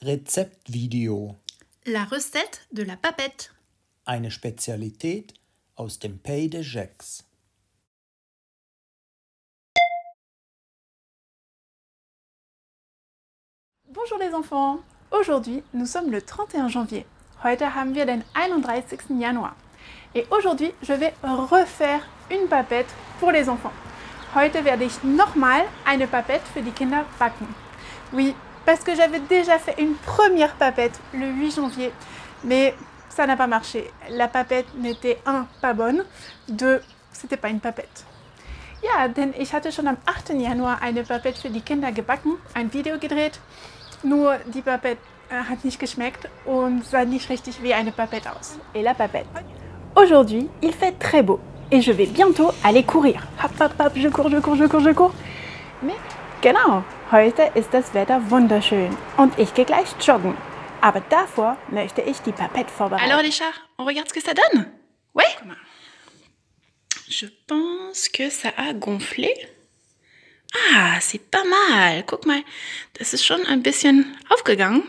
Rezeptvideo. La recette de la papette. Eine Spezialität aus dem Pays de Gex. Bonjour les enfants! Aujourd'hui, nous sommes le 31 janvier. Heute haben wir den 31. Januar. Et aujourd'hui, je vais refaire une papette pour les enfants. Heute werde ich nochmal eine Papette für die Kinder backen. Oui, parce que j'avais déjà fait une première papette le 8 janvier, mais ça n'a pas marché. La papette n'était 1, pas bonne, 2, c'était pas une papette. Ja, denn ich hatte schon am 8. Januar eine Papette für die Kinder gebacken, ein Video gedreht. Nur die papette hat nicht geschmeckt und sah nicht richtig wie eine papette aus. Et la papette. Aujourd'hui, il fait très beau et je vais bientôt aller courir. Hop, hop, hop, je cours. Mais genau, heute ist das Wetter wunderschön und ich gehe gleich joggen. Aber davor möchte ich die papette vorbereiten. Alors les chats, on regarde ce que ça donne? Ouais? Je pense que ça a gonflé. Ah, c'est pas mal. Guck mal, das ist schon ein bisschen aufgegangen.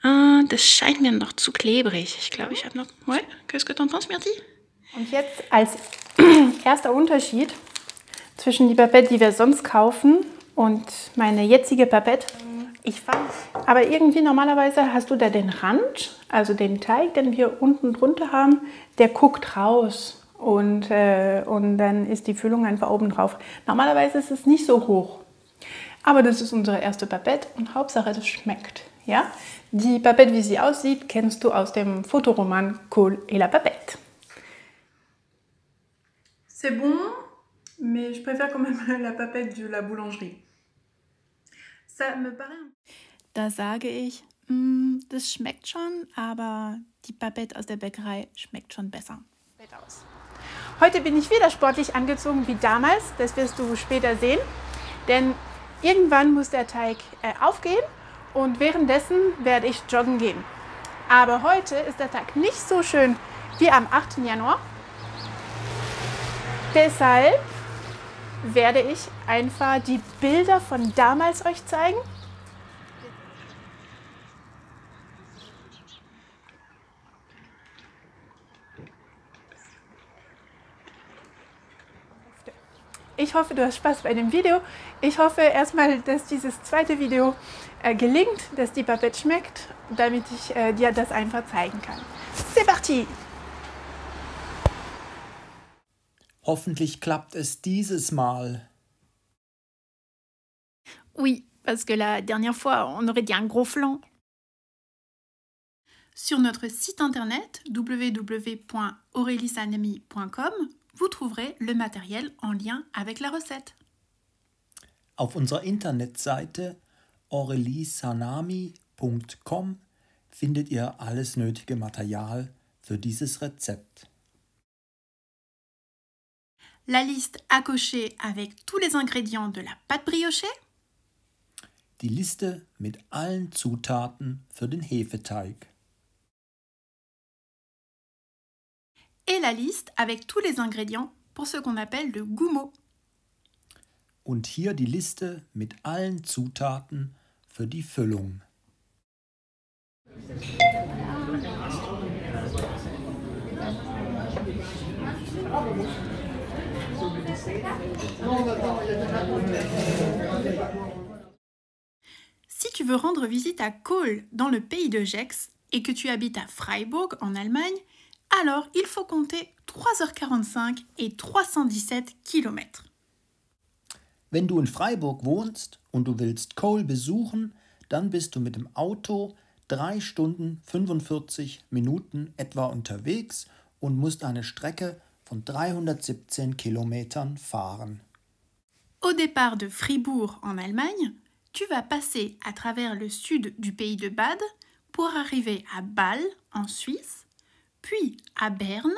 Das scheint mir noch zu klebrig. Ich glaube, ich habe noch... Ouais, qu'est-ce que t'en penses, Myrti? Und jetzt als erster Unterschied zwischen die Papette, die wir sonst kaufen, und meine jetzige Papette. Ich fand, aber irgendwie normalerweise hast du da den Rand, also den Teig, den wir unten drunter haben, der guckt raus. Und dann ist die Füllung einfach oben drauf. Normalerweise ist es nicht so hoch. Aber das ist unsere erste Papette und Hauptsache, das schmeckt. Ja? Die Papette, wie sie aussieht, kennst du aus dem Fotoroman Cole et la Papette. C'est bon, mais je préfère quand même la Papette de la boulangerie. Ça me paraît... Da sage ich, das schmeckt schon, aber die Papette aus der Bäckerei schmeckt schon besser. Aus. Heute bin ich wieder sportlich angezogen wie damals, das wirst du später sehen, denn irgendwann muss der Teig aufgehen und währenddessen werde ich joggen gehen. Aber heute ist der Tag nicht so schön wie am 8. Januar, deshalb werde ich einfach die Bilder von damals euch zeigen. Ich hoffe, du hast Spaß bei dem Video. Ich hoffe erstmal, dass dieses zweite Video gelingt, dass die Papette schmeckt, damit ich dir das einfach zeigen kann. C'est parti! Hoffentlich klappt es dieses Mal. Oui, parce que la dernière fois, on aurait dit un gros flan. Sur notre site internet www.aureliesanami.com, vous trouverez le matériel en lien avec la recette. Auf unserer Internetseite aureliesanami.com findet ihr alles nötige Material für dieses Rezept. La liste à cocher avec tous les ingrédients de la pâte briochée. Die Liste mit allen Zutaten für den Hefeteig. Et la liste avec tous les ingrédients pour ce qu'on appelle le goumeau. Und hier die Liste mit allen Zutaten für die Füllung. Si tu veux rendre visite à Cole dans le pays de Gex et que tu habites à Freiburg en Allemagne, alors il faut compter 3h45 et 317 km. Wenn du in Freiburg wohnst und du willst Cole besuchen, dann bist du mit dem Auto 3 Stunden 45 Minuten etwa unterwegs und musst eine Strecke von 317 Kilometern fahren. Au départ de Fribourg en Allemagne, tu vas passer à travers le sud du pays de Bade pour arriver à Bâle en Suisse, puis à Berne,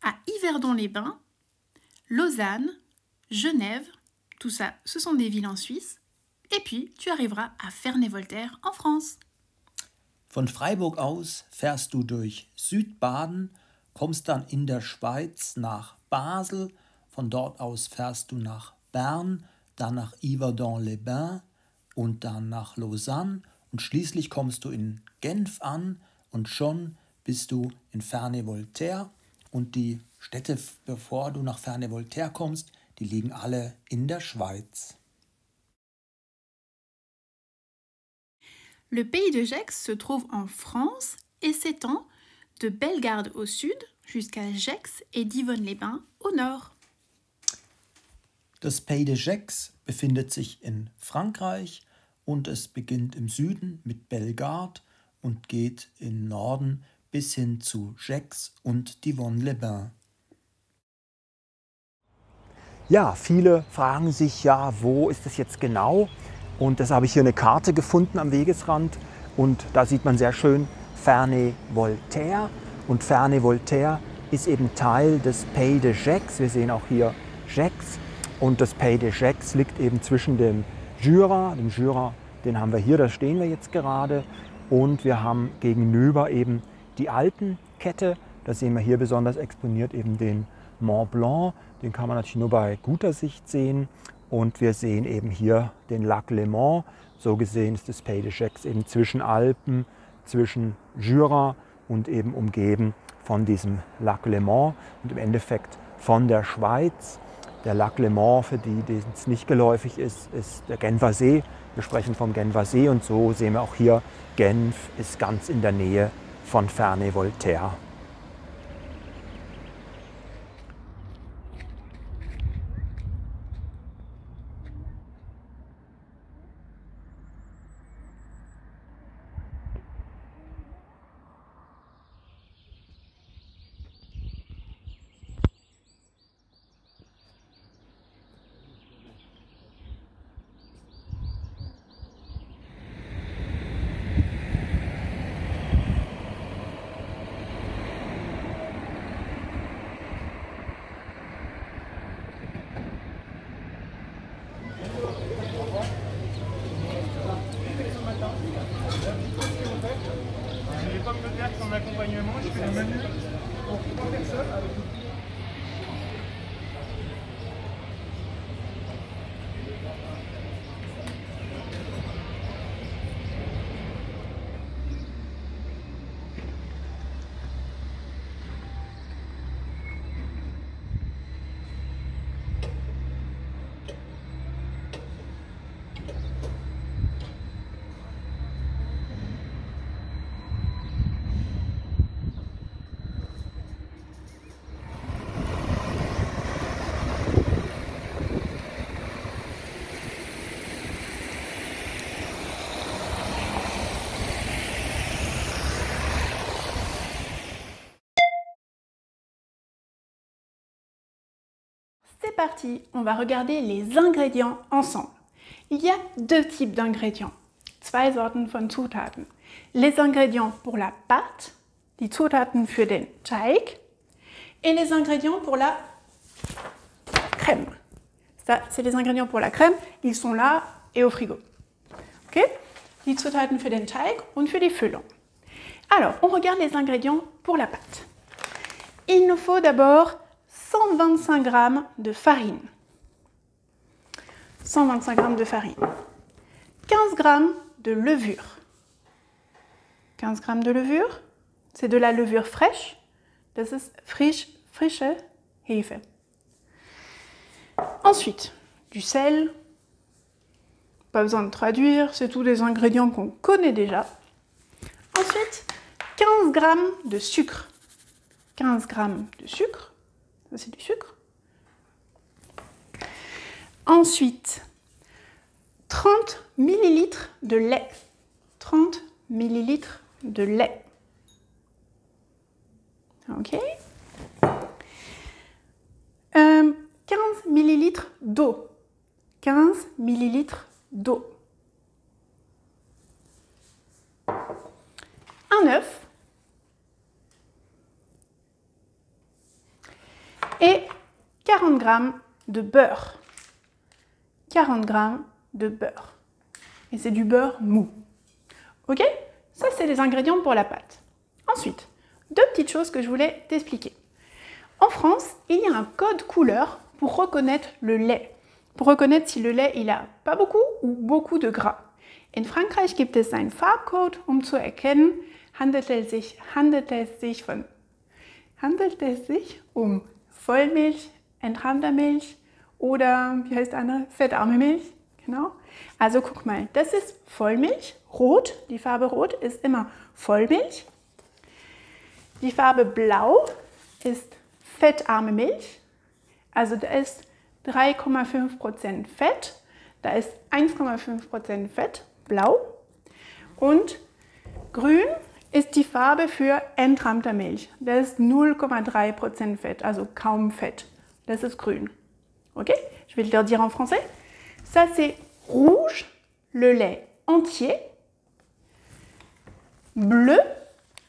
à Yverdon-les-Bains, Lausanne, Genève, tout ça, ce sont des villes en Suisse, et puis tu arriveras à Ferney-Voltaire en France. Von Freiburg aus fährst du durch Südbaden, kommst dann in der Schweiz nach Basel, von dort aus fährst du nach Bern, dann nach Yverdon-les-Bains und dann nach Lausanne und schließlich kommst du in Genf an und schon bist du in Ferney-Voltaire und die Städte, bevor du nach Ferney-Voltaire kommst, die liegen alle in der Schweiz. Le pays de Gex se trouve en France et s'étend de Bellegarde au sud jusqu'à Gex et Divonne-les-Bains au nord. Das Pays de Gex befindet sich in Frankreich und es beginnt im Süden mit Bellegarde und geht im Norden bis hin zu Gex und Divonne-les-Bains. Ja, viele fragen sich ja, wo ist das jetzt genau? Und deshalb habe ich hier eine Karte gefunden am Wegesrand und da sieht man sehr schön Ferney-Voltaire. Und Ferney-Voltaire ist eben Teil des Pays de Gex. Wir sehen auch hier Gex. Und das Pays de Gex liegt eben zwischen dem Jura, den haben wir hier, da stehen wir jetzt gerade. Und wir haben gegenüber eben die Alpenkette. Da sehen wir hier besonders exponiert eben den Mont Blanc. Den kann man natürlich nur bei guter Sicht sehen. Und wir sehen eben hier den Lac Léman. So gesehen ist das Pays de Gex eben zwischen Alpen, zwischen Jura und eben umgeben von diesem Lac Léman und im Endeffekt von der Schweiz. Der Lac Léman, für die, denen es nicht geläufig ist, ist der Genfer See. Wir sprechen vom Genfer See und so sehen wir auch hier, Genf ist ganz in der Nähe von Ferney-Voltaire. C'est parti, on va regarder les ingrédients ensemble. Il y a deux types d'ingrédients, zwei Sorten von Zutaten. Les ingrédients pour la pâte, die Zutaten für den Teig, et les ingrédients pour la crème. Ça, c'est les ingrédients pour la crème, ils sont là et au frigo. Okay? Die Zutaten für den Teig und für die Füllung. Alors, on regarde les ingrédients pour la pâte. Il nous faut d'abord 125 g de farine. 125 g de farine. 15 g de levure. 15 g de levure, c'est de la levure fraîche. Das ist frische Hefe. Ensuite, du sel. Pas besoin de traduire, c'est tous des ingrédients qu'on connaît déjà. Ensuite, 15 g de sucre. 15 g de sucre. Ça, c'est du sucre. Ensuite, 30 ml de lait. 30 ml de lait. Ok. 15 ml d'eau. 15 ml d'eau. Un œuf. Et 40 g de beurre. 40 g de beurre. Et c'est du beurre mou. Ok? Ça, c'est les ingrédients pour la pâte. Ensuite, deux petites choses que je voulais t'expliquer. En France, il y a un code couleur pour reconnaître le lait. Pour reconnaître si le lait, il a pas beaucoup ou beaucoup de gras. In Frankreich gibt es einen Farbcode, um zu erkennen, handelt es sich um Vollmilch, entrahmter Milch oder, wie heißt der andere, fettarme Milch. Genau. Also guck mal, das ist Vollmilch, rot, die Farbe rot ist immer Vollmilch. Die Farbe blau ist fettarme Milch, also da ist 3,5% Fett, da ist 1,5% Fett, blau. Und grün ist die Farbe für entrahmter Milch, da ist 0,3% Fett, also kaum Fett, das ist grün. Ok? Je vais le dire en français. Ça c'est rouge, le lait entier. Bleu,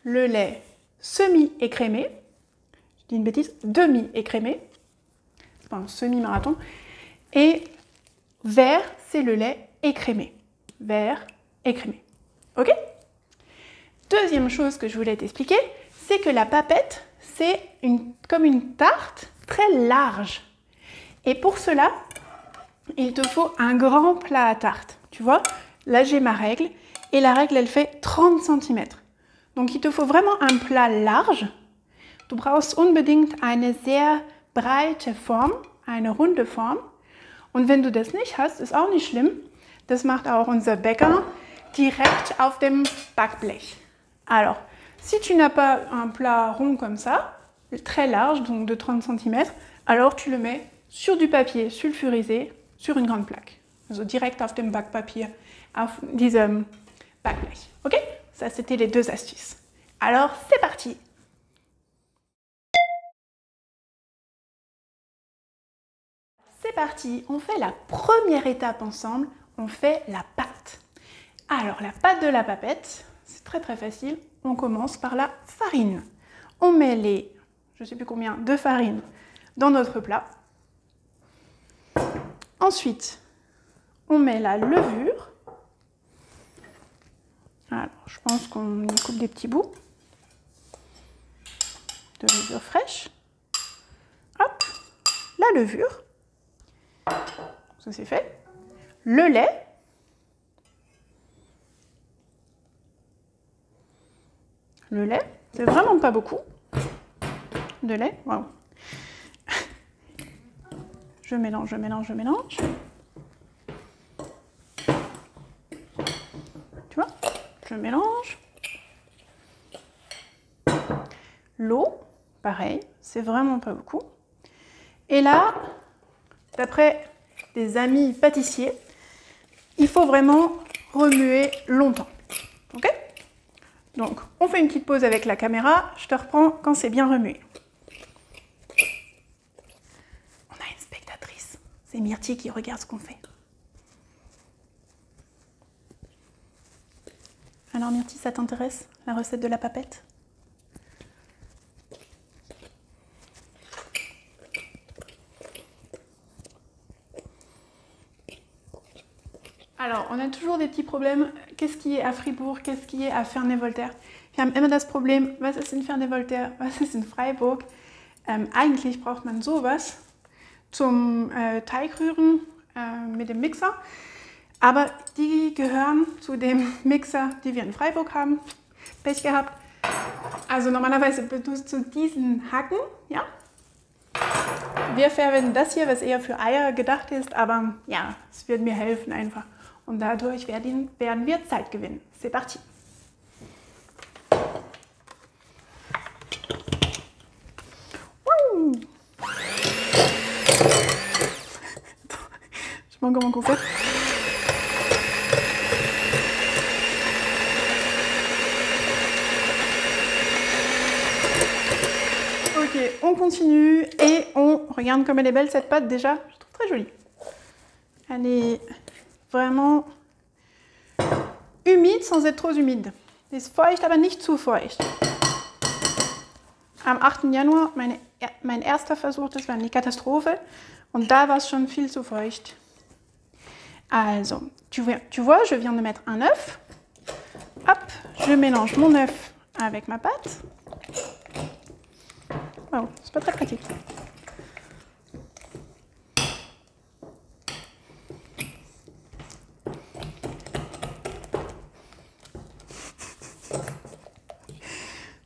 le lait semi-écrémé. Je dis une bêtise, demi-écrémé. C'est pas un semi-marathon. Et vert, c'est le lait écrémé. Vert, écrémé. Ok? Deuxième chose que je voulais t'expliquer, c'est que la papette, c'est comme une tarte très large. Et pour cela, il te faut un grand plat à tarte. Tu vois, là j'ai ma règle et la règle elle fait 30 cm. Donc il te faut vraiment un plat large. Du brauchst unbedingt eine sehr breite Form, eine runde Form. Und wenn du das nicht hast, ist auch nicht schlimm. Das macht auch unser Bäcker direkt auf dem Backblech. Alors, si tu n'as pas un plat rond comme ça, très large, donc de 30 cm, alors tu le mets sur du papier sulfurisé, sur une grande plaque. Also direkt auf dem Backpapier, auf diesem Backblech. Ok? Ça, c'était les deux astuces. Alors, c'est parti! C'est parti! On fait la première étape ensemble, on fait la pâte. Alors, la pâte de la papette, c'est très très facile. On commence par la farine. On met les, je ne sais plus combien, de farine dans notre plat. Ensuite, on met la levure. Alors, je pense qu'on y coupe des petits bouts de levure fraîche. Hop, la levure. Ça c'est fait. Le lait. Le lait, c'est vraiment pas beaucoup de lait. Wow. Je mélange, je mélange, je mélange. Tu vois? Je mélange. L'eau, pareil, c'est vraiment pas beaucoup. Et là, d'après des amis pâtissiers, il faut vraiment remuer longtemps. Ok? Donc, on fait une petite pause avec la caméra. Je te reprends quand c'est bien remué. On a une spectatrice. C'est Myrtille qui regarde ce qu'on fait. Alors Myrtille, ça t'intéresse, la recette de la papette? Alors, on a toujours des petits problèmes. Qu'est-ce qui est à Fribourg? Qu'est-ce qui est à Ferney-Voltaire? Wir haben immer das Problem, was ist in Ferney-Voltaire? Was ist in Freiburg? Eigentlich braucht man sowas zum Teigrühren mit dem Mixer. Aber die gehören zu dem Mixer, die wir in Freiburg haben. Pech gehabt. Also normalerweise benutzt du diesen Hacken, ja? Wir verwenden das hier, was eher für Eier gedacht ist, aber ja, es wird mir helfen einfach. Und dadurch werden wir Zeit gewinnen. C'est parti! Je sais pas comment on fait. Ok, on continue et on regarde comme elle est belle cette pâte déjà. Je trouve très jolie. Elle est vraiment humide sans être trop humide. Sie ist feucht, aber nicht zu feucht. Am 8. Januar, mein erster Versuch, das war eine Katastrophe. Und da war es schon viel zu feucht. Also, tu vois, je viens de mettre un œuf. Hop, je mélange mon œuf avec ma pâte. Wow, c'est pas très pratique.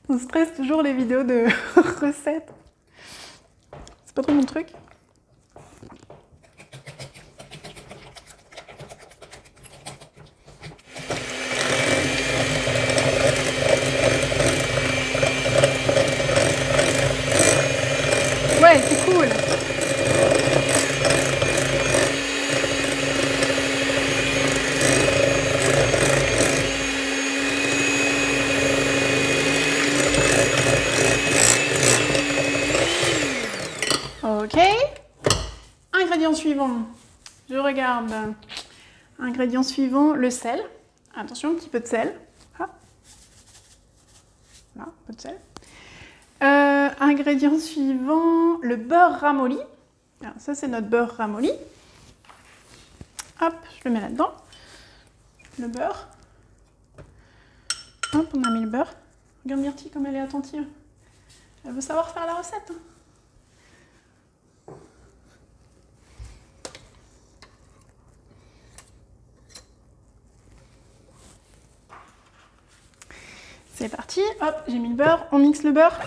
On stresse toujours les vidéos de recettes. C'est pas trop mon truc. Ouais, c'est cool. Ok. Ingrédient suivant. Je regarde. Ingrédient suivant, le sel. Attention, un petit peu de sel. Ah. Là, un peu de sel. Ingrédient suivant, le beurre ramolli. Alors, ça, c'est notre beurre ramolli. Hop, je le mets là-dedans. Le beurre. Hop, on a mis le beurre. Regarde Myrtille comme elle est attentive. Elle veut savoir faire la recette. Hein. C'est parti, hop, j'ai mis le beurre, on mixe le beurre.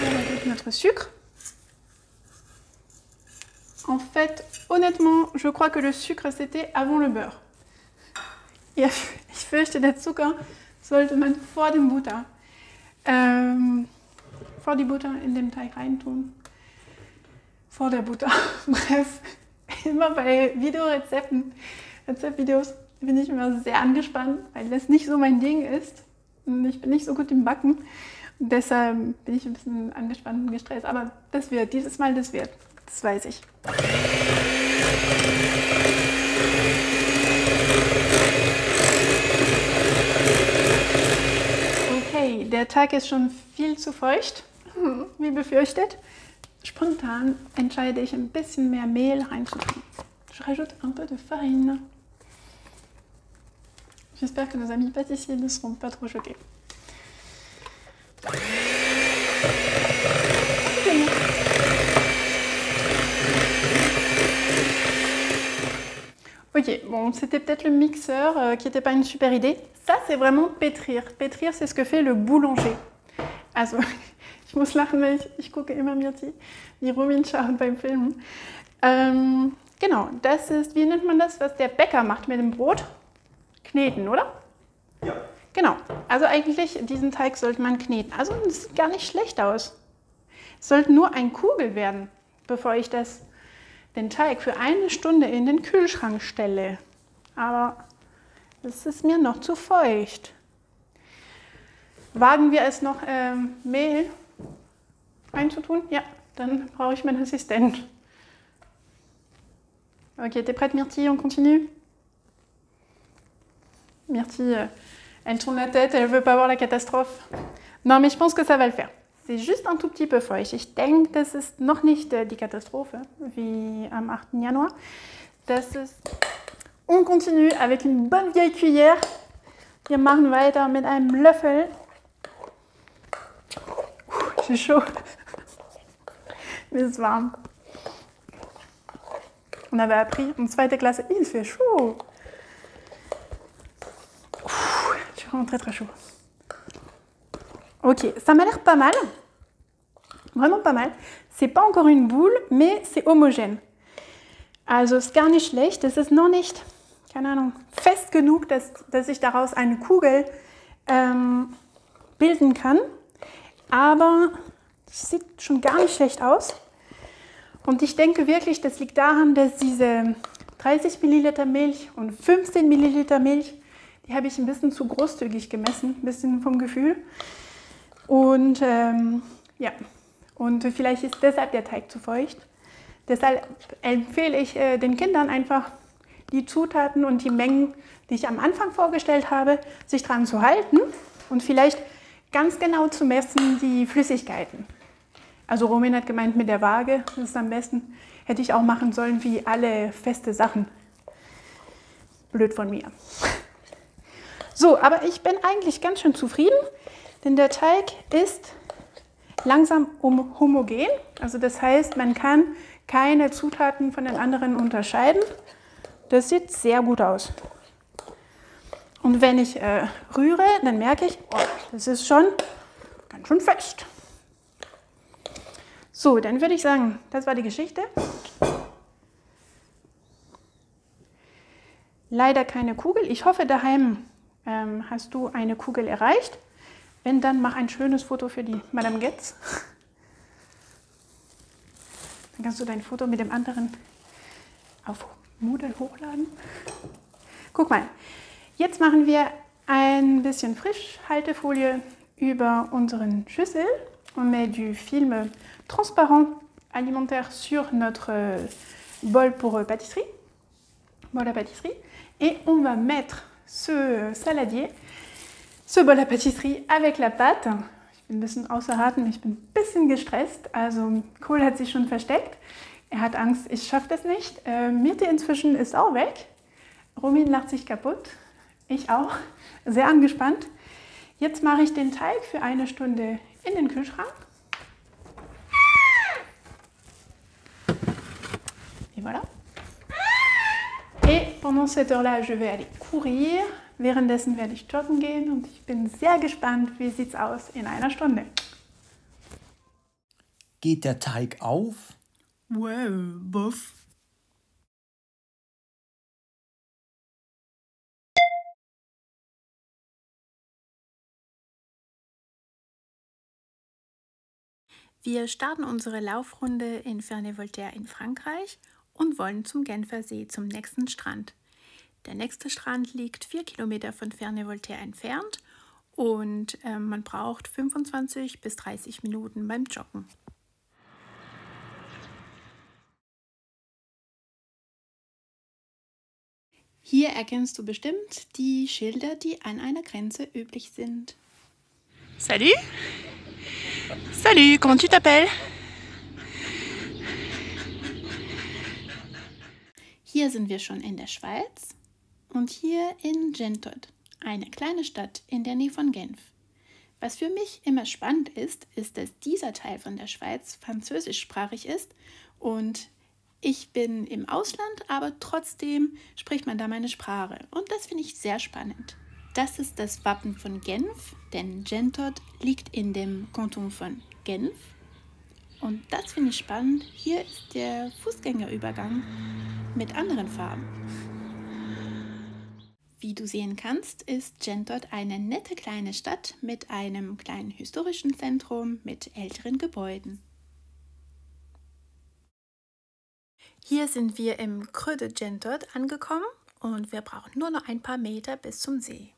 On ajoute notre sucre. En fait, honnêtement, je crois que le sucre c'était avant le beurre. Ich fürchte, der Zucker sollte man vor dem Butter, vor die Butter in den Teig reintun. Vor der Butter. Bref, immer bei Rezeptvideos bin ich immer sehr angespannt, weil das nicht so mein Ding ist. Und ich bin nicht so gut im Backen. Und deshalb bin ich ein bisschen angespannt und gestresst. Aber das wird, dieses Mal das wird. Das weiß ich. Okay, der Teig ist schon viel zu feucht, wie befürchtet. Spontan entscheide ich ein bisschen mehr Mehl reinzutun. Je rajoute un peu de farine. J'espère que nos amis pâtissiers ne seront pas trop choqués. Ok, bon, c'était peut-être le mixeur qui n'était pas une super idée. Ça, c'est vraiment pétrir. Pétrir, c'est ce que fait le boulanger. Also, ich muss lachen, weil ich gucke immer Myrtille, die Romin schaut beim Filmen. Genau, das ist, wie nennt man das, was der Bäcker macht mit dem Brot? Kneten, oder? Ja. Genau, also eigentlich diesen Teig sollte man kneten. Also das sieht gar nicht schlecht aus. Es sollte nur ein Kugel werden, bevor ich den Teig für 1 Stunde in den Kühlschrank stelle. Aber das ist mir noch zu feucht. Wagen wir es noch Mehl einzutun? Ja, dann brauche ich meinen Assistent. Ok, t'es prête Myrtille, on continue? Myrtille, elle tourne la tête, elle ne veut pas voir la catastrophe. Non, mais je pense que ça va le faire. C'est juste un tout petit peu feucht. Ich denke, das ist noch nicht die Katastrophe, wie am 8. Januar. Das ist... On continue avec une bonne vieille cuillère. Wir machen weiter mit einem Löffel. J'ai chaud. Mais c'est warm. On avait appris en 2. Klasse, il fait chaud. Je suis vraiment très très chaud. Ok, ça m'a l'air pas mal. Vraiment pas mal. C'est pas encore une boule, mais c'est homogène. Also ist gar nicht schlecht. Es ist noch nicht, keine Ahnung, fest genug, dass ich daraus eine Kugel bilden kann. Aber es sieht schon gar nicht schlecht aus. Und ich denke wirklich, das liegt daran, dass diese 30 Milliliter Milch und 15 Milliliter Milch, die habe ich ein bisschen zu großzügig gemessen, ein bisschen vom Gefühl. Und ja, und vielleicht ist deshalb der Teig zu feucht. Deshalb empfehle ich den Kindern einfach, die Zutaten und die Mengen, die ich am Anfang vorgestellt habe, sich dran zu halten und vielleicht ganz genau zu messen die Flüssigkeiten. Also Romin hat gemeint mit der Waage, das ist am besten, hätte ich auch machen sollen wie alle feste Sachen. Blöd von mir. So, aber ich bin eigentlich ganz schön zufrieden, denn der Teig ist langsam homogen. Also das heißt, man kann keine Zutaten von den anderen unterscheiden. Das sieht sehr gut aus. Und wenn ich rühre, dann merke ich, oh, das ist schon ganz schön fest. So, dann würde ich sagen, das war die Geschichte. Leider keine Kugel. Ich hoffe, daheim hast du eine Kugel erreicht. Wenn, dann mach ein schönes Foto für die Madame Getz. Dann kannst du dein Foto mit dem anderen auf Moodle hochladen. Guck mal, jetzt machen wir ein bisschen Frischhaltefolie über unseren Schüssel. On met du film transparent alimentaire sur notre bol pour pâtisserie, bol à pâtisserie, et on va mettre ce saladier, ce bol à pâtisserie avec la pâte. Ich bin ein bisschen außer Atem, ich bin ein bisschen gestresst, also Kohl hat sich schon versteckt. Er hat Angst, ich schaffe das nicht. Mirte inzwischen ist auch weg. Romin lacht sich kaputt. Ich auch. Sehr angespannt. Jetzt mache ich den Teig für 1 Stunde in den Kühlschrank. Et voilà. Et pendant cette heure-là, je vais aller courir. Währenddessen werde ich joggen gehen und ich bin sehr gespannt, wie sieht es aus in 1 Stunde. Geht der Teig auf? Ouais, bof. Wir starten unsere Laufrunde in Ferney-Voltaire in Frankreich und wollen zum Genfersee, zum nächsten Strand. Der nächste Strand liegt 4 Kilometer von Ferney-Voltaire entfernt und man braucht 25 bis 30 Minuten beim Joggen. Hier erkennst du bestimmt die Schilder, die an einer Grenze üblich sind. Salut! Salut, comment tu t'appelles? Hier sind wir schon in der Schweiz und hier in Gentot, eine kleine Stadt in der Nähe von Genf. Was für mich immer spannend ist, dass dieser Teil von der Schweiz französischsprachig ist und ich bin im Ausland, aber trotzdem spricht man da meine Sprache und das finde ich sehr spannend. Das ist das Wappen von Genf, denn Gentot liegt in dem Kanton von Genf. Und das finde ich spannend. Hier ist der Fußgängerübergang mit anderen Farben. Wie du sehen kannst, ist Gentot eine nette kleine Stadt mit einem kleinen historischen Zentrum mit älteren Gebäuden. Hier sind wir im Creux de Gentot angekommen und wir brauchen nur noch ein paar Meter bis zum See.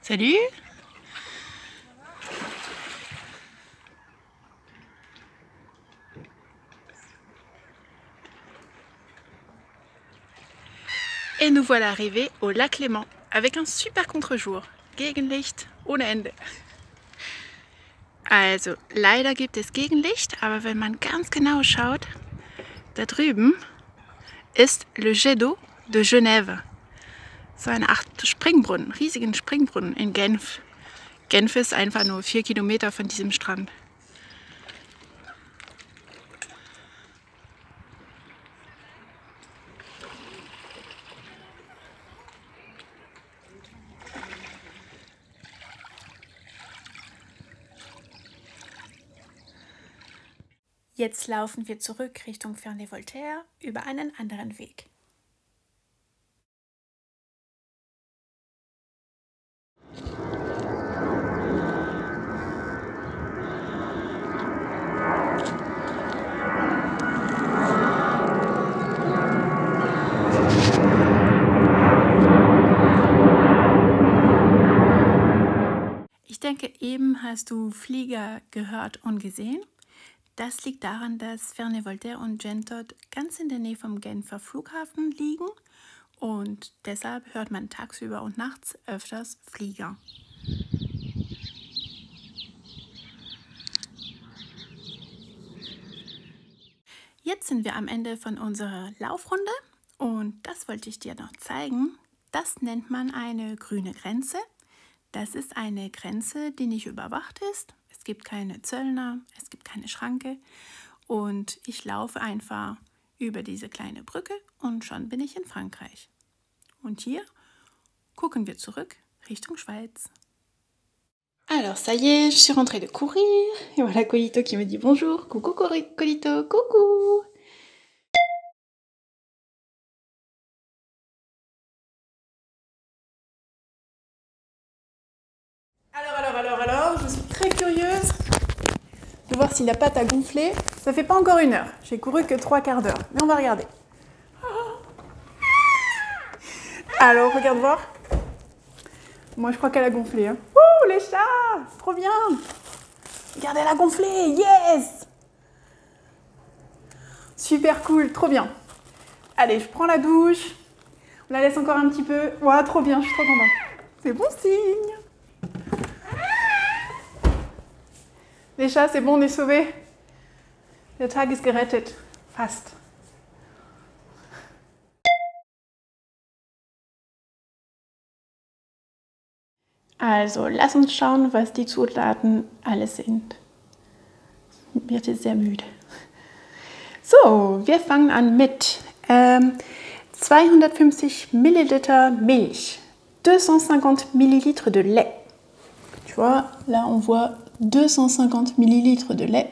Salut! Et nous voilà arrivés au lac Léman avec un super Contre-Jour. Gegenlicht ohne Ende. Also, leider gibt es Gegenlicht, aber wenn man ganz genau schaut, da drüben ist Le Jet d'eau de Genève. So eine Art Springbrunnen, riesigen Springbrunnen in Genf. Genf ist einfach nur 4 Kilometer von diesem Strand. Jetzt laufen wir zurück Richtung Ferney-Voltaire über einen anderen Weg. Ich denke, eben hast du Flieger gehört und gesehen. Das liegt daran, dass Ferney-Voltaire und Gentot ganz in der Nähe vom Genfer Flughafen liegen und deshalb hört man tagsüber und nachts öfters Flieger. Jetzt sind wir am Ende von unserer Laufrunde und das wollte ich dir noch zeigen. Das nennt man eine grüne Grenze. Das ist eine Grenze, die nicht überwacht ist. Es gibt keine Zöllner, es gibt keine Schranke und ich laufe einfach über diese kleine Brücke und schon bin ich in Frankreich. Und hier gucken wir zurück Richtung Schweiz. Alors ça y est, je suis rentrée de courir. Et voilà Colito qui me dit bonjour. Coucou Colito, coucou. Alors, je suis très curieuse de voir si la pâte a gonflé. Ça fait pas encore 1 heure. J'ai couru que 3/4 d'heure. Mais on va regarder. Alors, regarde voir. Moi, je crois qu'elle a gonflé. Hein. Ouh, les chats! Trop bien! Regardez, elle a gonflé! Yes! Super cool, trop bien. Allez, je prends la douche. On la laisse encore un petit peu. Ouah, trop bien, je suis trop contente. C'est bon signe. Les chats, c'est bon, on est sauvés. Der Tag ist gerettet. Fast. Also, lass uns schauen, was die Zutaten alles sind. Mir ist sehr müde. So, wir fangen an mit 250 Milliliter Milch, 250 Millilitres de lait. Tu vois, là on voit 250 millilitres de lait.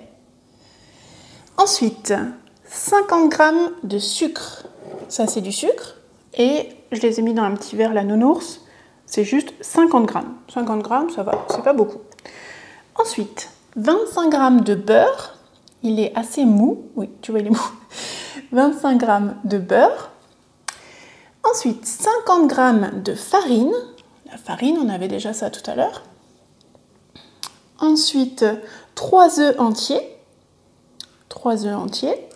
Ensuite, 50 grammes de sucre. Ça, c'est du sucre. Et je les ai mis dans un petit verre, la nounours. C'est juste 50 grammes. 50 grammes, ça va, c'est pas beaucoup. Ensuite, 25 grammes de beurre. Il est assez mou. Oui, tu vois, il est mou. 25 grammes de beurre. Ensuite, 50 grammes de farine. La farine, on avait déjà ça tout à l'heure. Ensuite, 3 œufs entiers. 3 œufs entiers.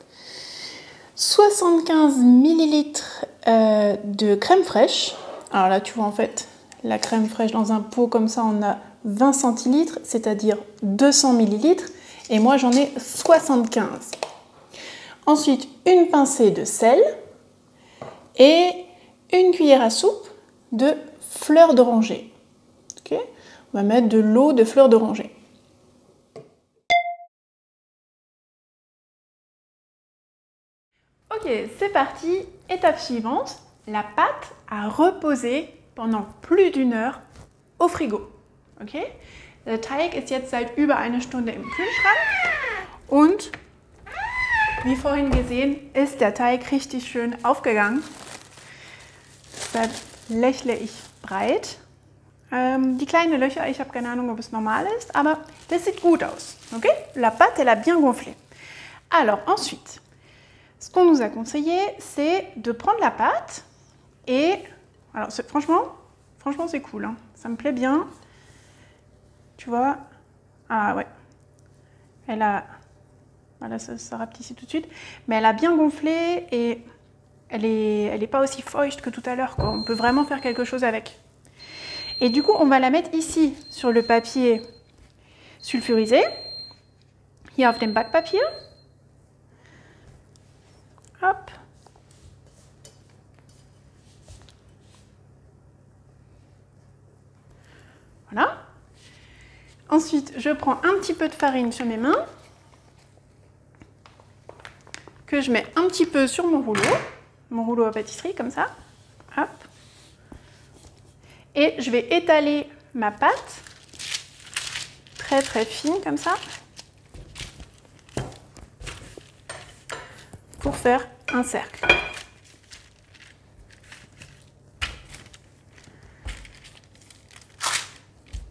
75 millilitres de crème fraîche. Alors là, tu vois, en fait, la crème fraîche dans un pot comme ça, on a 20 centilitres, c'est-à-dire 200 millilitres. Et moi, j'en ai 75. Ensuite, une pincée de sel et une cuillère à soupe de fleurs d'oranger. Okay, on va mettre de l'eau de fleurs d'oranger. Ok, c'est parti. Étape suivante, la pâte à reposer pendant plus d'1 heure au frigo. Okay? Der Teig ist jetzt seit über 1 Stunde im Kühlschrank und wie vorhin gesehen ist der Teig richtig schön aufgegangen. Deshalb lächle ich breit. Die kleinen Löcher, ich habe keine Ahnung, ob es normal ist, aber das sieht gut aus. Okay? La pâte, elle a bien gonflé. Alors ensuite, ce qu'on nous a conseillé, c'est de prendre la pâte et... Alors franchement c'est cool, hein. Ça me plaît bien. Tu vois? Ah ouais. Elle a... Voilà, ça rapetit tout de suite. Mais elle a bien gonflé et elle est pas aussi feuchte que tout à l'heure, quoi. On peut vraiment faire quelque chose avec. Et du coup, on va la mettre ici, sur le papier sulfurisé. Hier auf dem Backpapier. Hop. Voilà. Ensuite, je prends un petit peu de farine sur mes mains, que je mets un petit peu sur mon rouleau à pâtisserie, comme ça. Hop. Et je vais étaler ma pâte, très très fine, comme ça, pour faire un cercle.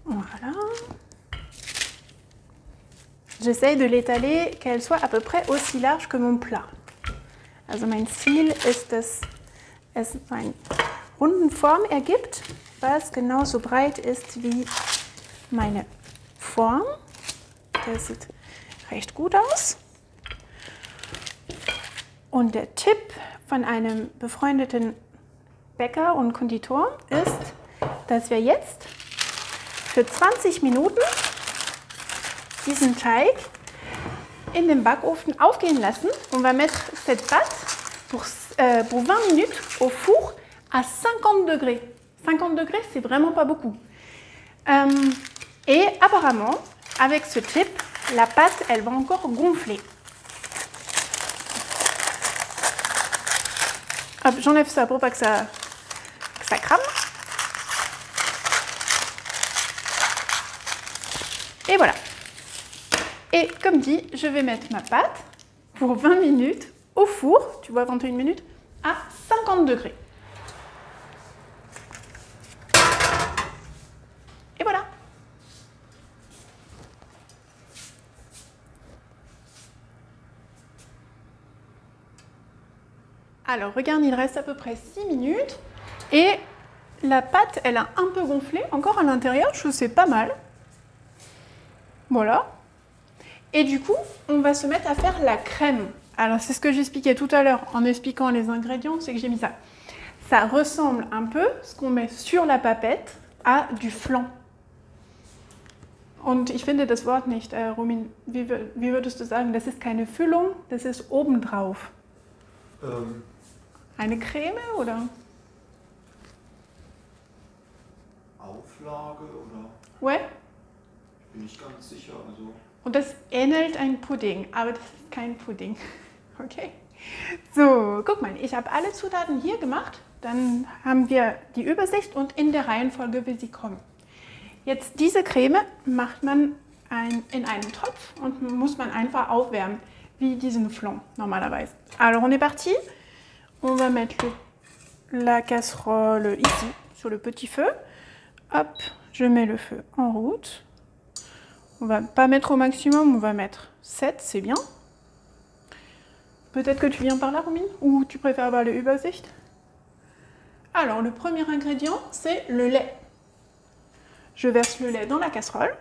Voilà. J'essaye de l'étaler qu'elle soit à peu près aussi large que mon plat. Also mein Ziel ist, dass es eine runde Form ergibt, was genauso breit ist wie meine Form. Das sieht recht gut aus. Und der Tipp von einem befreundeten Bäcker und Konditor ist, dass wir jetzt für 20 Minuten diesen Teig in den Backofen aufgehen lassen. On va mettre cette pâte pour 20 minutes au four à 50 degrés. 50 degrés, c'est vraiment pas beaucoup. Et apparemment, avec ce tip, la pâte, elle va encore gonfler. Hop, j'enlève ça pour pas que ça crame. Et voilà. Et comme dit, je vais mettre ma pâte pour 20 minutes au four, tu vois 21 minutes, à 50 degrés. Et voilà. Alors regarde, il reste à peu près 6 minutes et la pâte, elle a un peu gonflé, encore à l'intérieur, je trouve que c'est pas mal. Voilà. Et du coup, on va se mettre à faire la crème. Alors c'est ce que j'expliquais tout à l'heure en expliquant les ingrédients, c'est que j'ai mis ça. Ça ressemble un peu, ce qu'on met sur la papette, à du flan. Und ich finde das Wort nicht, Romin, wie würdest du sagen, das ist keine Füllung, das ist obendrauf. Eine Creme oder? Auflage oder? Ouais. Bin ich ganz sicher. Also. Und das ähnelt einem Pudding, aber das ist kein Pudding. Okay? So, guck mal, ich habe alle Zutaten hier gemacht. Dann haben wir die Übersicht und in der Reihenfolge, wie sie kommen. Jetzt diese Creme macht man in einen Topf und muss man einfach aufwärmen, wie diesen flan normalerweise. Alors on est parti. On va mettre la casserole ici, sur le petit feu. Hop, je mets le feu en route. On va pas mettre au maximum, on va mettre 7, c'est bien. Peut-être que tu viens par là, Romin, ou tu préfères avoir le Übersicht? Alors, le premier ingrédient, c'est le lait. Je verse le lait dans la casserole.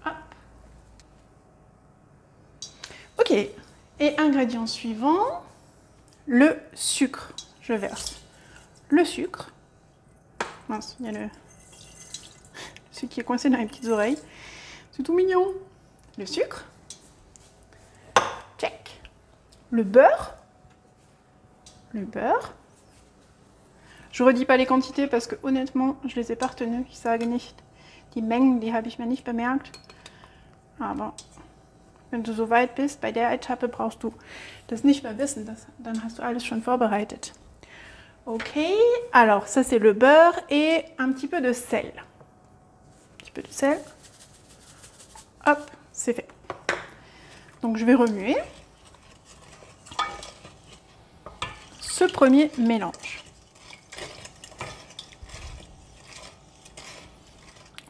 Hop. Ok. Et ingrédient suivant, le sucre. Je verse le sucre. Mince, il y a celui qui est coincé dans les petites oreilles. C'est tout mignon. Le sucre. Check. Le beurre. Le beurre. Je redis pas les quantités parce que honnêtement, je les ai pas retenues. Ich sage nicht die Mengen, die habe ich mir nicht bemerkt. Aber wenn du so weit bist, bei der Etappe brauchst du das nicht mehr wissen. Dann hast du alles schon vorbereitet. Ok, alors ça c'est le beurre et un petit peu de sel. Un petit peu de sel. Hop, c'est fait. Donc je vais remuer ce premier mélange.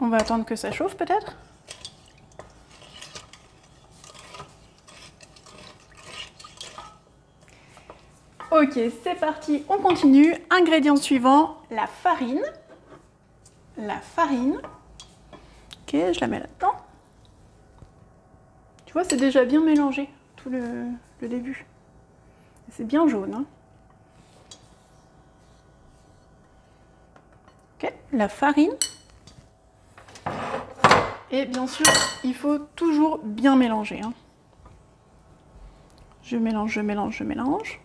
On va attendre que ça chauffe peut-être. Ok, c'est parti, on continue. Ingrédient suivant, la farine. La farine. Ok, je la mets là-dedans. Tu vois, c'est déjà bien mélangé, tout le début. C'est bien jaune. Hein. Ok, la farine. Et bien sûr, il faut toujours bien mélanger. Hein. Je mélange, je mélange, je mélange.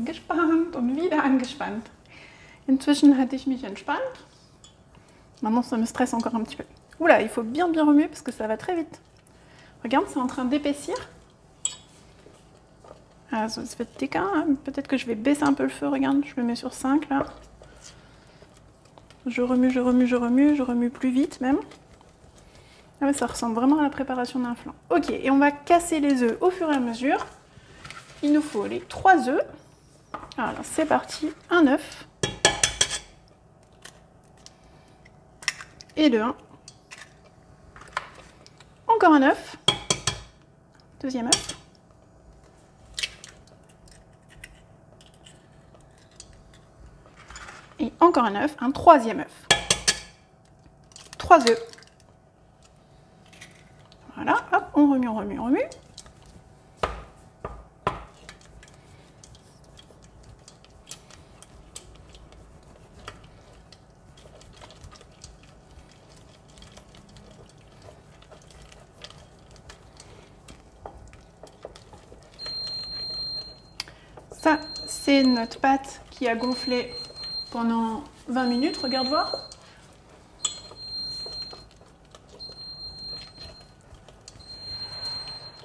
Gespannt und wieder angespannt. Inzwischen hatte ich mich entspannt. Maintenant, ça me stresse encore un petit peu. Oula, il faut bien remuer parce que ça va très vite. Regarde, c'est en train d'épaissir. Also, es wird dicker. Peut-être que je vais baisser un peu le feu. Regarde, je le mets sur 5 là. Je remue, je remue, je remue. Je remue plus vite même. Ah ouais, ça ressemble vraiment à la préparation d'un flan. Ok, et on va casser les œufs au fur et à mesure. Il nous faut les 3 œufs. Alors, c'est parti. Un œuf. Et le 1. Encore un œuf. Deuxième œuf. Et encore un œuf, un troisième œuf. 3 œufs. Voilà, hop, on remue, on remue, on remue. C'est notre pâte qui a gonflé pendant 20 minutes, regarde voir.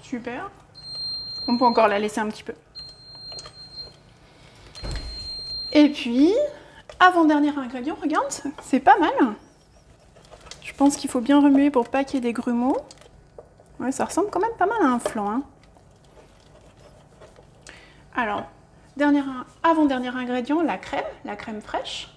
Super. On peut encore la laisser un petit peu. Et puis, avant-dernier ingrédient, regarde, c'est pas mal. Je pense qu'il faut bien remuer pour pas qu'il y ait des grumeaux. Ouais, ça ressemble quand même pas mal à un flan, hein. Alors, avant-dernier ingrédient, la crème fraîche.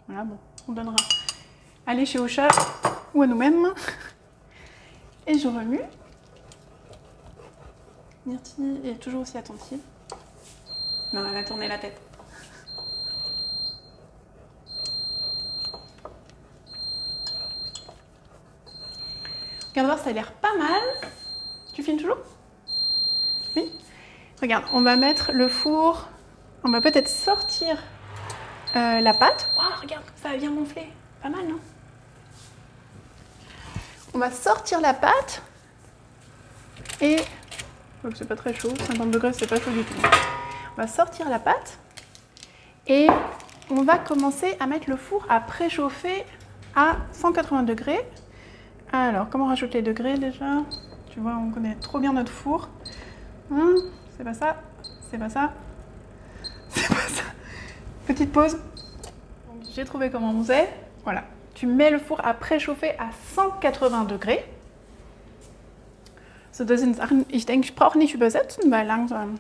Voilà, bon, on donnera à lécher au chat ou à nous-mêmes. Et je remue. Myrtille est toujours aussi attentive. Non, elle a tourné la tête. Regarde voir, ça a l'air pas mal. Tu filmes toujours? Oui. Regarde, on va mettre le four. On va peut-être sortir la pâte. Waouh, regarde, ça a bien gonflé. Pas mal, non? On va sortir la pâte. Et... oh, c'est pas très chaud, 50 degrés, c'est pas chaud du tout. On va sortir la pâte. Et on va commencer à mettre le four à préchauffer à 180 degrés. Alors, comment rajouter les degrés déjà? Tu vois, on connaît trop bien notre four. C'est pas ça, c'est pas ça, c'est pas ça. Petite pause. J'ai trouvé comment on faisait. Voilà. Tu mets le four à préchauffer à 180 degrés. So, das sind Sachen, ich denke, ich brauche nicht übersetzen, weil langsam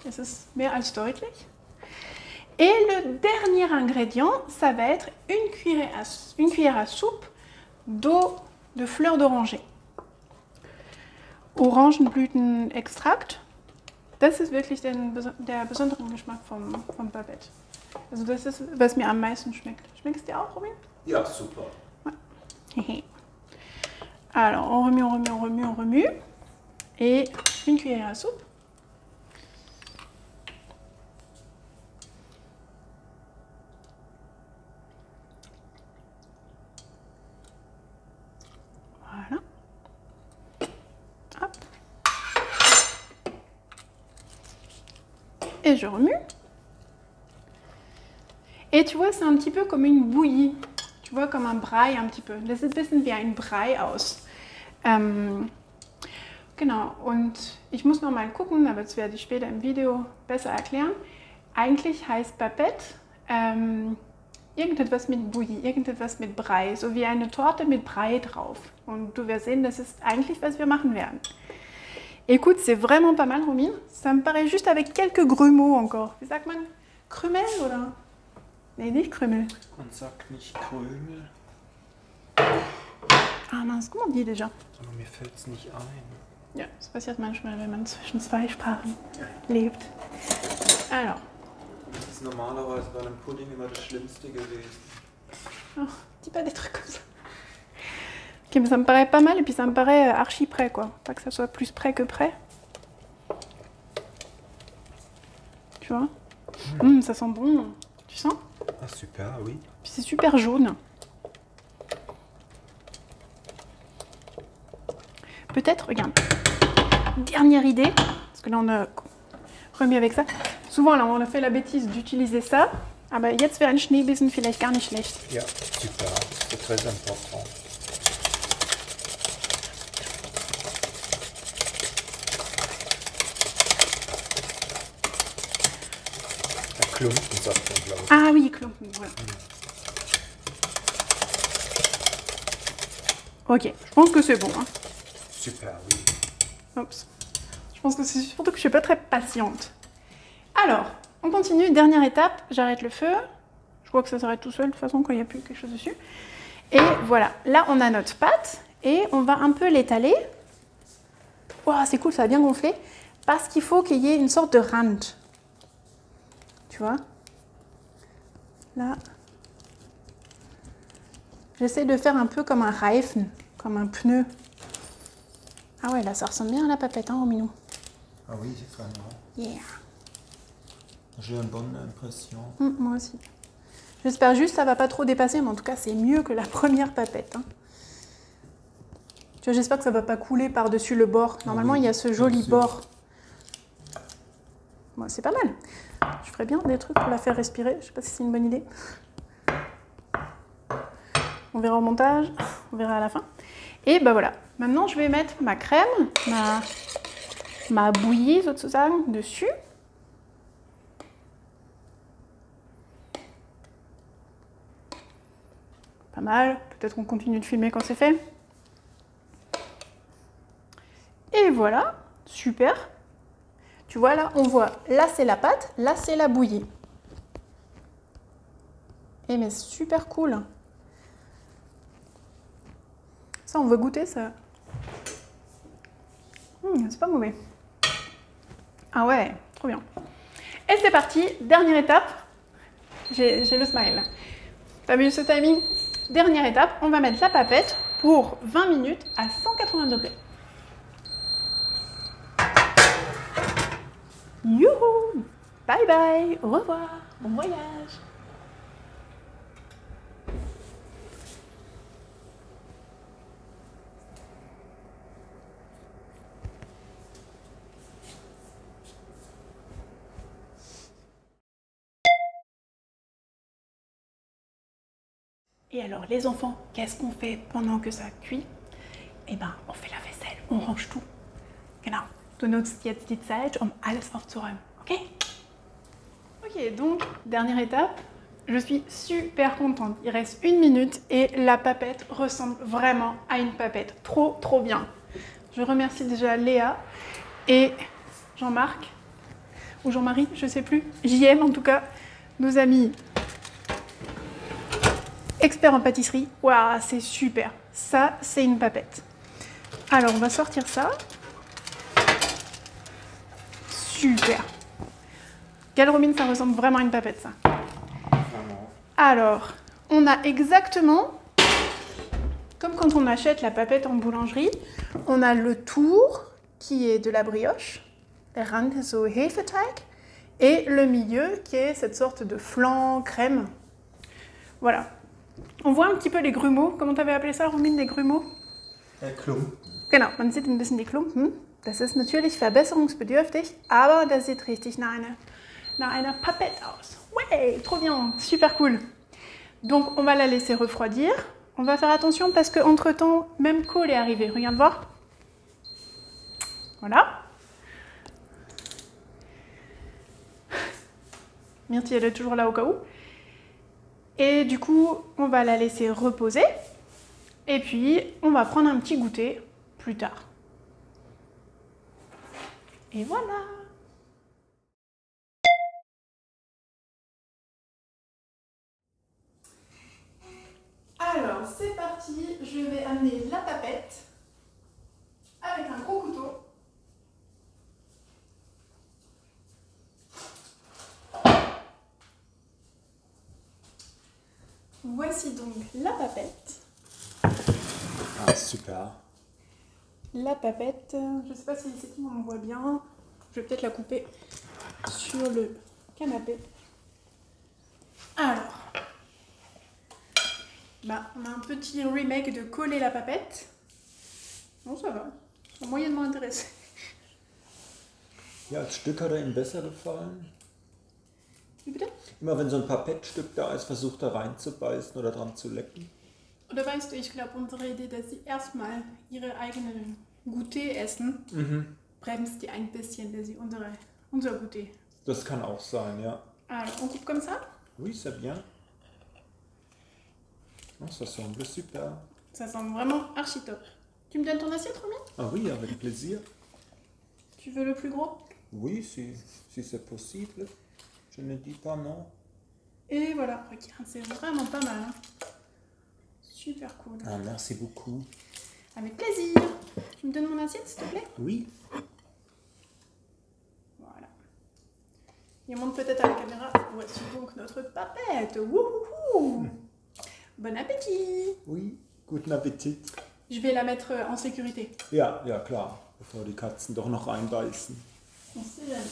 ist es mehr als deutlich. Et le dernier ingrédient, ça va être une cuillère à soupe d'eau de fleurs d'oranger. Orangenblütenextrakt. Das ist wirklich der besondere Geschmack vom Babette. Also das ist, was mir am meisten schmeckt. Schmeckt es dir auch, Robin? Ja, super. Ouais. Alors, on remue, on remue, on remue, on remue. Et une cuillère à soupe. Voilà. Hop. Et je remue. Et tu vois, c'est un petit peu comme une bouillie. Tu vois, comme un Brei un petit peu. Das sieht ein bisschen wie ein Brei aus. Genau, und ich muss noch mal gucken, aber das werde ich später im Video besser erklären. Eigentlich heißt Babette irgendetwas mit Bouillie, irgendetwas mit Brei, so wie eine Torte mit Brei drauf. Und du wirst sehen, das ist eigentlich, was wir machen werden. Écoute, c'est vraiment pas mal, Romine. Ça me paraît juste avec quelques grumeaux encore. Wie sagt man? Krümel oder? Nee, nicht Krümel. Man sagt nicht Krümel. Ah mince, comment on dit déjà? Aber mir fällt es nicht ein. Ja, das passiert manchmal, wenn man zwischen zwei Sprachen lebt. Alors. Das ist normalerweise bei einem Pudding immer das Schlimmste gewesen. Oh, dis pas des trucs comme ça. Ok, mais ça me paraît pas mal et puis ça me paraît archi prêt, quoi. Pas que ça soit plus prêt que prêt. Tu vois? Ça sent bon. Tu sens? Ah super, oui. Puis c'est super jaune. Peut-être, regarde. Dernière idée, parce que là on a remis avec ça. Souvent là on a fait la bêtise d'utiliser ça. Aber jetzt wäre ein Schneebesen vielleicht gar nicht schlecht. Ja, super. C'est très important. Klumpen sagt man, glaube ich. Ah oui, Klumpen, voilà. Ok, je pense que c'est bon. Hein. Super, oui. Oups. Je pense que c'est surtout que je suis pas très patiente. Alors, on continue. Dernière étape, j'arrête le feu. Je vois que ça s'arrête tout seul de toute façon quand il n'y a plus quelque chose dessus. Et voilà, là on a notre pâte et on va un peu l'étaler. Wow, c'est cool, ça a bien gonflé. Parce qu'il faut qu'il y ait une sorte de rand. Tu vois? Là. J'essaie de faire un peu comme un Reifen, comme un pneu. Ah ouais, là ça ressemble bien à la papette, hein, au minou. Ah oui, c'est vraiment. Yeah. J'ai une bonne impression. Moi aussi. J'espère juste que ça va pas trop dépasser, mais en tout cas, c'est mieux que la première papette. Hein. Tu vois, j'espère que ça va pas couler par-dessus le bord. Normalement, il y a ce joli bord. Bon, c'est pas mal. Je ferais bien des trucs pour la faire respirer. Je sais pas si c'est une bonne idée. On verra au montage, on verra à la fin. Et ben voilà. Maintenant, je vais mettre ma crème, ma bouillie sozusagen dessus. Pas mal. Peut-être qu'on continue de filmer quand c'est fait. Et voilà. Super. Tu vois là, on voit, là c'est la pâte, là c'est la bouillie. Et mais super cool. Ça, on veut goûter ça. C'est pas mauvais. Ah ouais, trop bien. Et c'est parti, dernière étape. J'ai le smile. T'as vu ce timing? Dernière étape, on va mettre la papette pour 20 minutes à 180 degrés. Youhou! Bye bye! Au revoir! Bon voyage! Et alors les enfants, qu'est-ce qu'on fait pendant que ça cuit? Eh ben, on fait la vaisselle, on range tout. Genau. Du nutzt jetzt die Zeit, um alles aufzuräumen. Ok? Ok, donc, dernière étape. Je suis super contente. Il reste 1 minute et la papette ressemble vraiment à une papette. Trop, trop bien. Je remercie déjà Léa et Jean-Marc, ou Jean-Marie, je sais plus. JM en tout cas, nos amis experts en pâtisserie. Waouh, c'est super. Ça, c'est une papette. Alors, on va sortir ça. Super. Galromine, ça ressemble vraiment à une papette, ça. Vraiment. Alors, on a exactement, comme quand on achète la papette en boulangerie, on a le tour qui est de la brioche, der Rand ist so Hefeteig, et le milieu qui est cette sorte de flan crème. Voilà. On voit un petit peu les grumeaux. Comment tu avais appelé ça, Romine, les grumeaux? Klumpen. Genau, man sieht ein bisschen die Klumpen. Das ist natürlich verbesserungsbedürftig, aber das sieht richtig nach einer papette aus. Ouais, trop bien, super cool. Donc on va la laisser refroidir. On va faire attention parce qu'entre temps, même Cole est arrivé. Regarde voir. Voilà. Myrtille, elle est toujours là au cas où. Et du coup, on va la laisser reposer. Et puis, on va prendre un petit goûter plus tard. Et voilà! Alors, c'est parti. Je vais amener la papette avec un gros couteau. Voici donc la papette. Ah, super. La papette, je ne sais pas si on voit bien. Je vais peut-être la couper sur le canapé. Alors, on a un petit remake de coller la papette. Bon, ça va. Ça m'a moyennement intéressé. Ja, als Stück hat Ihnen besser gefallen? Wie bitte? Immer wenn so ein Papettstück da ist, versucht da reinzubeißen oder dran zu lecken. Oder weißt du, ich glaube, unsere Idee, dass sie erstmal ihre eigenen Goûter essen, bremst die ein bisschen, dass sie unser Goûter. Das kann auch sein, ja. Alors, on coupe comme ça? Oui, c'est bien. Oh, ça semble super. Ça semble vraiment archi top. Tu me donnes ton assiette, Romy? Ah oui, avec plaisir. Tu veux le plus gros? Oui, si c'est possible. Je ne dis pas non. Et voilà, regarde, c'est vraiment pas mal. Hein. Super cool. Ah, merci beaucoup. Avec plaisir. Tu me donnes mon assiette, s'il te plaît? Oui. Voilà. Il monte peut-être à la caméra. Voici donc notre papette. Wouhouhou. Bon appétit. Oui, guten Appetit. Je vais la mettre en sécurité. Ja, ja klar, bevor die Katzen doch noch reinbeißen. On sait jamais.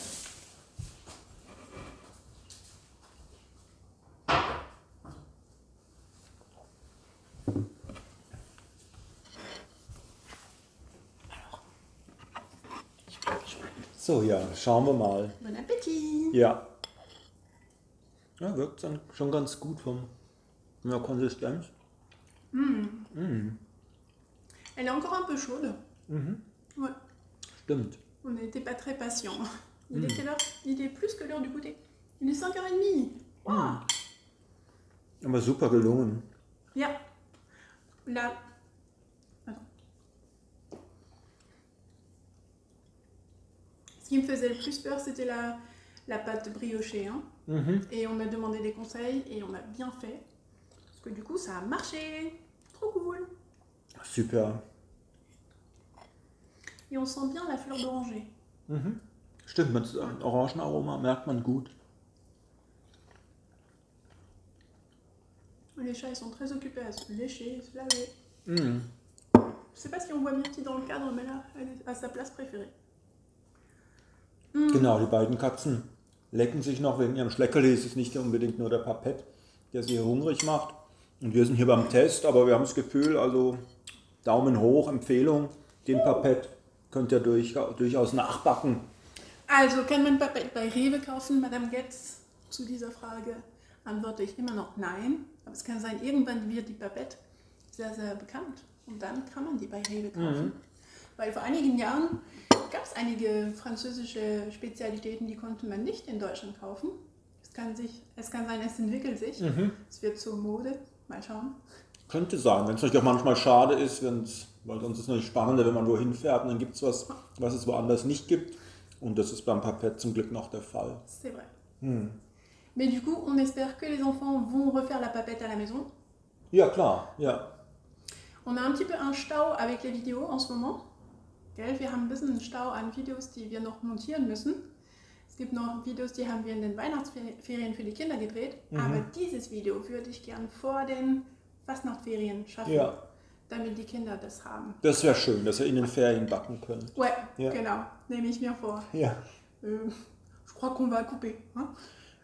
Ich bin gespannt. So, ja, schauen wir mal. Bon Appetit! Ja. Ja, wirkt dann schon ganz gut von der Konsistenz. Elle est encore un peu chaude. Ouais. Stimmt. On n'était pas très patient. Il est quelle heure? Il est plus que l'heure du goûter. Il est 5h30. Wow. Aber super gelungen. Ja. Là. Attends. Ce qui me faisait le plus peur, c'était la pâte briochée. Hein. Et on m'a demandé des conseils et on a bien fait. Parce que du coup, ça a marché. Trop cool. Super. Et on sent bien la fleur d'oranger. Stimmt, mit Orangenaroma merkt man gut. Les chats, ils sont très occupés à se lécher, se laver. Mhm. Je sais pas si on voit Myrtille dans le cadre, mais là, elle est à sa place préférée. Genau, die beiden Katzen lecken sich noch wegen ihrem Schleckerli. Es ist nicht unbedingt nur der Papett, der sie hungrig macht. Und wir sind hier beim Test, aber wir haben das Gefühl, also Daumen hoch, Empfehlung, den Papett könnt ihr durchaus nachbacken. Also, kann man Papette bei Rewe kaufen, Madame Getz? Zu dieser Frage antworte ich immer noch nein. Aber es kann sein, irgendwann wird die Papette sehr, sehr bekannt. Und dann kann man die bei Rewe kaufen. Weil vor einigen Jahren gab es einige französische Spezialitäten, die konnte man nicht in Deutschland kaufen. Es kann sein, es entwickelt sich. Es wird zur Mode. Mal schauen. Könnte sein, wenn es natürlich auch manchmal schade ist, weil sonst ist es natürlich spannender, wenn man wohin fährt und dann gibt es was es woanders nicht gibt. Und das ist beim Papett zum Glück noch der Fall. C'est vrai. Mais du coup, on espère que les enfants vont refaire la papette à la maison. Ja, klar, ja. On a un petit peu un Stau avec les Videos en ce moment. Gell? Wir haben ein bisschen einen Stau an Videos, die wir noch montieren müssen. Es gibt noch Videos, die haben wir in den Weihnachtsferien für die Kinder gedreht. Aber dieses Video würde ich gern vor den Fastnachtferien schaffen, damit die Kinder das haben. Das wäre schön, dass ihr in den Ferien backen könnt. Ouais, Ja. genau. Nehme ich mir vor. Ja. Je crois qu'on va couper. Hein?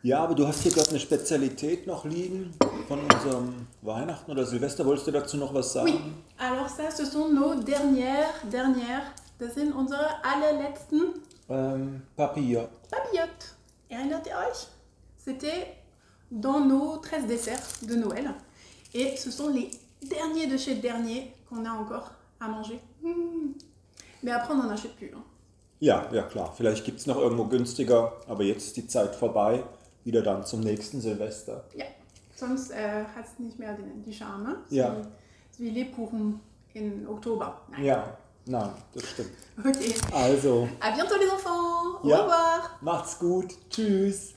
Ja, aber du hast hier gerade eine Spezialität noch liegen von unserem Weihnachten oder Silvester. Wolltest du dazu noch was sagen? Oui, alors ça, ce sont nos dernières, das sind unsere allerletzten Papillotes. papillotes. Erinnert ihr euch? C'était dans nos 13 desserts de Noël. Et ce sont les derniers de chez dernier qu'on a encore à manger. Mais après, on n'en achète plus. Hein. Ja, ja klar. Vielleicht gibt es noch irgendwo günstiger, aber jetzt ist die Zeit vorbei. Wieder dann zum nächsten Silvester. Ja, sonst hat es nicht mehr die Charme. Ja. Wie Lebkuchen im Oktober. Nein. Ja, nein, das stimmt. Okay. Also, À bientôt les enfants. Au Ja. revoir. macht's gut. Tschüss.